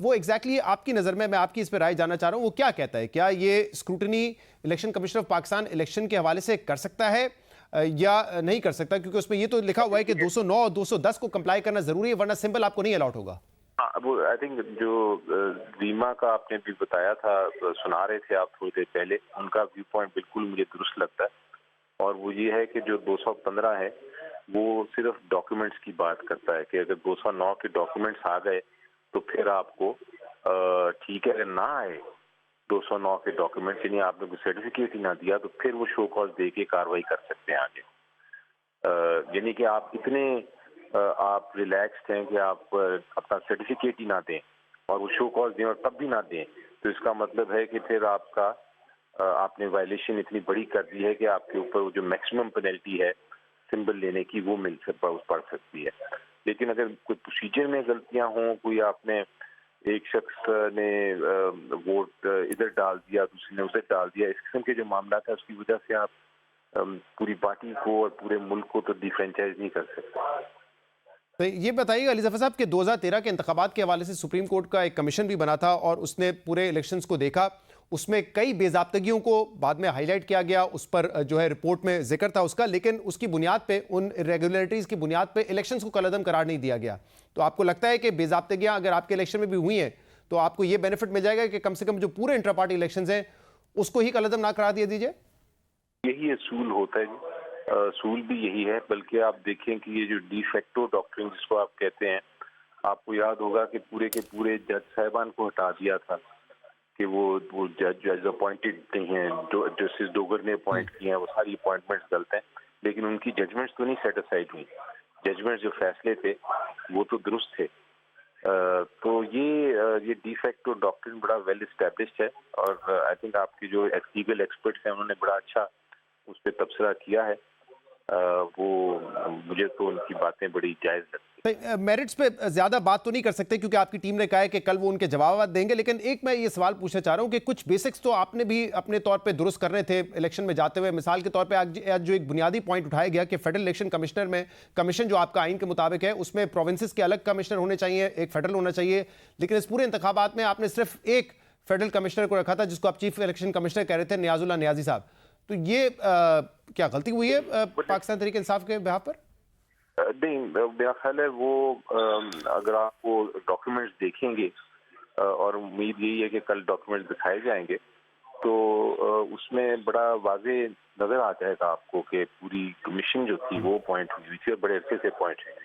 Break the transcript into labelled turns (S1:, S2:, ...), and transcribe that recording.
S1: وہ ایگزیکٹلی آپ کی نظر میں آپ کی اس پہ رائے جاننا چاہ رہا ہوں، وہ کیا کہتا ہے؟ کیا یہ scrutiny election commission of Pakistan election کے حوالے سے کر سکتا ہے یا نہیں کر سکتا؟ کیونکہ اس میں یہ تو لکھا ہوا ہے کہ 209 اور 210 کو کمپلائی کرنا ضروری ہے، ورنہ سمبل آپ کو نہیں الاٹ ہوگا۔
S2: وہ آئی تھنک جو ریما کا آپ نے بھی بتایا تھا، سنا رہے تھے آپ تھوڑی دیر پہلے، ان کا ویو پوائنٹ بالکل مجھے درست لگتا ہے، اور وہ یہ ہے کہ جو 215 ہے وہ صرف ڈاکیومنٹس کی بات کرتا ہے کہ اگر 209 کے ڈاکیومنٹس آ گئے تو پھر آپ کو ٹھیک ہے، اگر نہ آئے 209 کے ڈاکیومنٹس، یعنی آپ نے کوئی سرٹیفکیٹ ہی نہ دیا تو پھر وہ شو کاز دے کے کاروائی کر سکتے ہیں آگے۔ یعنی کہ آپ اتنے آپ ریلیکسڈ ہیں کہ آپ اپنا سرٹیفکیٹ ہی نہ دیں اور وہ شو کاز دیں اور تب بھی نہ دیں، تو اس کا مطلب ہے کہ پھر آپ نے وائلیشن اتنی بڑی کر دی ہے کہ آپ کے اوپر وہ جو میکسیمم پینلٹی ہے سمبل لینے کی وہ پڑ سکتی ہے۔ لیکن اگر کوئی پروسیجر میں غلطیاں ہوں، کوئی آپ نے ایک شخص نے ووٹ ادھر ڈال دیا، دوسرے نے ادھر ڈال دیا، اس قسم کے جو معاملات ہیں اس کی وجہ سے آپ پوری پارٹی کو اور پورے ملک کو تو ڈی فرینچائز نہیں کر سکتے۔
S1: تو یہ بتائیے گا علی ظفر صاحب کہ 2013 کے انتخابات کے حوالے سے سپریم کورٹ کا ایک کمیشن بھی بنا تھا اور اس نے پورے الیکشنز کو دیکھا، اس میں کئی بے ضابطگیوں کو بعد میں ہائی لائٹ کیا گیا، اس پر جو ہے رپورٹ میں ذکر تھا اس کا، لیکن اس کی بنیاد پہ، ان ریگولیٹریز کی بنیاد پہ الیکشنز کو کالعدم قرار نہیں دیا گیا۔ تو آپ کو لگتا ہے کہ بے ضابطگیاں اگر آپ کے الیکشن میں بھی ہوئی ہیں تو آپ کو یہ بینیفٹ مل جائے گا کہ کم سے کم جو پورے انٹرا پارٹی الیکشنز ہیں اس کو ہی کالعدم نہ قرار دیا دیجیے؟
S2: یہی اصول ہوتا ہے جی، اصول بھی یہی ہے، بلکہ آپ دیکھیں کہ یہ جو ڈی فیکٹو ڈاکٹرن جس کو آپ کہتے ہیں، آپ کو یاد ہوگا کہ پورے کے پورے جج صاحبان کو ہٹا دیا تھا کہ وہ جج اپوائنٹڈ نہیں ہیں، جو جسٹس ڈوگر نے اپوائنٹ کیے ہیں وہ ساری اپوائنٹمنٹس غلط ہیں، لیکن ان کی ججمنٹس تو نہیں سیٹسفائیڈ ہوئی، ججمنٹس جو فیصلے تھے وہ تو درست تھے۔ تو یہ ڈی فیکٹو ڈاکٹرن بڑا ویل اسٹیبلشڈ ہے، اور آئی تھنک آپ کے جو لیگل ایکسپرٹس ہیں انہوں نے بڑا اچھا اس پہ تبصرہ کیا ہے، وہ مجھے تو ان کی باتیں بڑی جائز لگتی ہیں۔
S1: میرٹس پہ زیادہ بات تو نہیں کر سکتے کیونکہ آپ کی ٹیم نے کہا ہے کہ کل وہ ان کے جوابات دیں گے، لیکن ایک میں یہ سوال پوچھنا چاہ رہا ہوں کہ کچھ بیسکس تو آپ نے بھی اپنے طور پہ درست کرنے تھے الیکشن میں جاتے ہوئے۔ مثال کے طور پہ آج جو ایک بنیادی پوائنٹ اٹھایا گیا کہ فیڈرل الیکشن کمشنر میں، کمیشن جو آپ کا آئین کے مطابق ہے اس میں پروونسز کے الگ کمشنر ہونے چاہیے، ایک فیڈرل ہونا چاہیے، لیکن اس پورے انتخابات میں آپ نے صرف ایک فیڈرل کمشنر کو رکھا تھا جس کو آپ چیف الیکشن کمشنر کہہ رہے تھے، نیاز اللہ نیازی صاحب۔ تو یہ کیا غلطی ہوئی ہے پاکستان تحریک انصاف کے بہاف پر؟
S2: نہیں، میرا خیال ہے وہ اگر آپ وہ ڈاکیومنٹس دیکھیں گے، اور امید یہی ہے کہ کل ڈاکیومنٹس دکھائے جائیں گے، تو اس میں بڑا واضح نظر آ جائے گا آپ کو کہ پوری کمیشن جو تھی وہ اپوائنٹ ہوئی تھی اور بڑے عرصے سے اپوائنٹ ہے۔